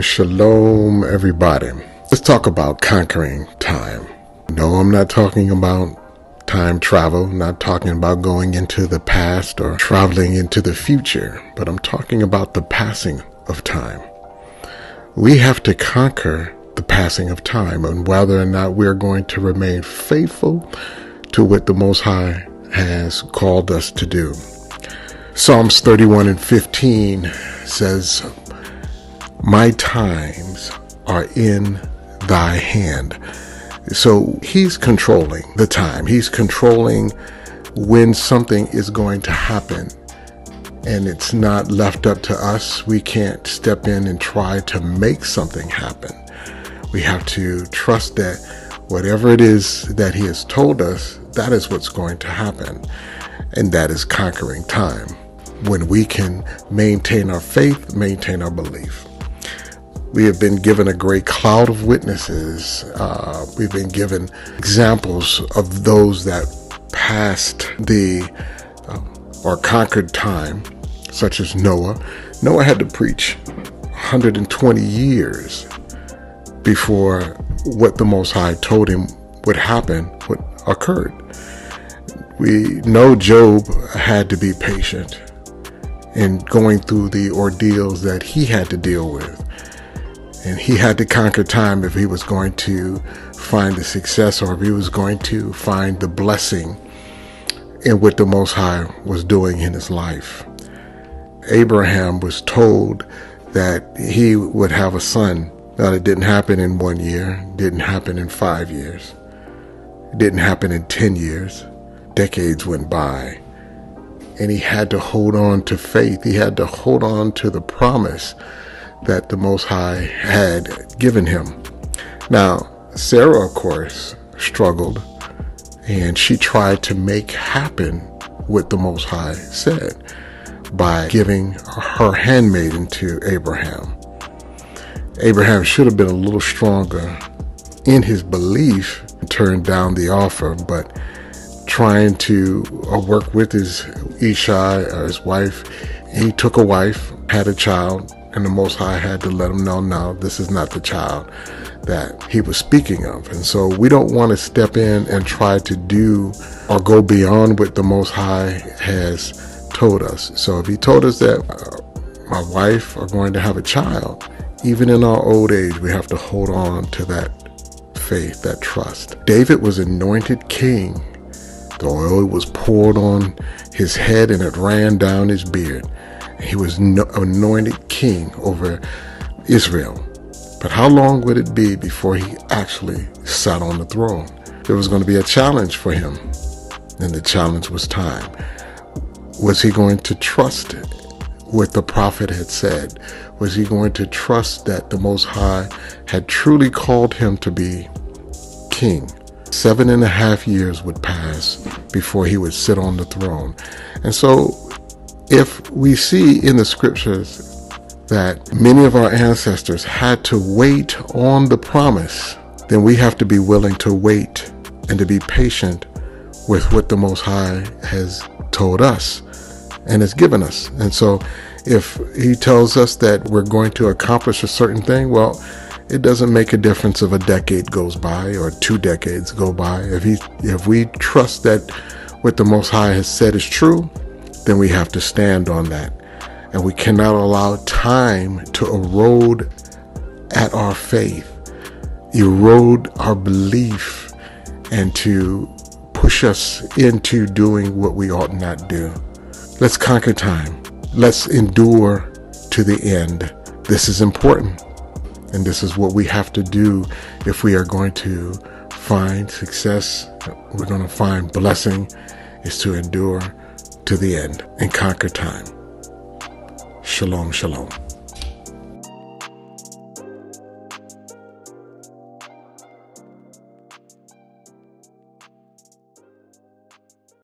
Shalom, everybody. Let's talk about conquering time. No, I'm not talking about time travel, not talking about going into the past or traveling into the future, but I'm talking about the passing of time. We have to conquer the passing of time and whether or not we're going to remain faithful to what the Most High has called us to do. Psalms 31:15 says, "My times are in thy hand." So he's controlling the time. He's controlling when something is going to happen. And it's not left up to us. We can't step in and try to make something happen. We have to trust that whatever it is that he has told us, that is what's going to happen. And that is conquering time. When we can maintain our faith, maintain our belief. We have been given a great cloud of witnesses. We've been given examples of those that passed or conquered time, such as Noah. Noah had to preach 120 years before what the Most High told him would happen, what occurred. We know Job had to be patient in going through the ordeals that he had to deal with. And he had to conquer time if he was going to find the success or if he was going to find the blessing in what the Most High was doing in his life. Abraham was told that he would have a son. Now, it didn't happen in 1 year, didn't happen in 5 years, it didn't happen in 10 years. Decades went by, and he had to hold on to faith. He had to hold on to the promise that the Most High had given him. Now, Sarah, of course, struggled, and she tried to make happen what the Most High said by giving her handmaiden to Abraham. Abraham should have been a little stronger in his belief and turned down the offer, but trying to work with his Ishai, or his wife, he took a wife, had a child, and the Most High had to let him know, no, this is not the child that he was speaking of. And so we don't want to step in and try to do or go beyond what the Most High has told us. So if he told us that my wife are going to have a child, even in our old age, we have to hold on to that faith, that trust. David was anointed king. The oil was poured on his head and it ran down his beard. He was anointed king over Israel. But how long would it be before he actually sat on the throne? There was going to be a challenge for him, and the challenge was time. Was he going to trust what the prophet had said? Was he going to trust that the Most High had truly called him to be king? 7.5 years would pass before he would sit on the throne. And so if we see in the scriptures that many of our ancestors had to wait on the promise, then we have to be willing to wait and to be patient with what the Most High has told us and has given us. And so if he tells us that we're going to accomplish a certain thing, well, it doesn't make a difference if a decade goes by or 2 decades go by. If we trust that what the Most High has said is true, then we have to stand on that. And we cannot allow time to erode at our faith, erode our belief, and to push us into doing what we ought not do. Let's conquer time. Let's endure to the end. This is important. And this is what we have to do if we are going to find success, we're going to find blessing, is to endure to the end and conquer time. Shalom, shalom.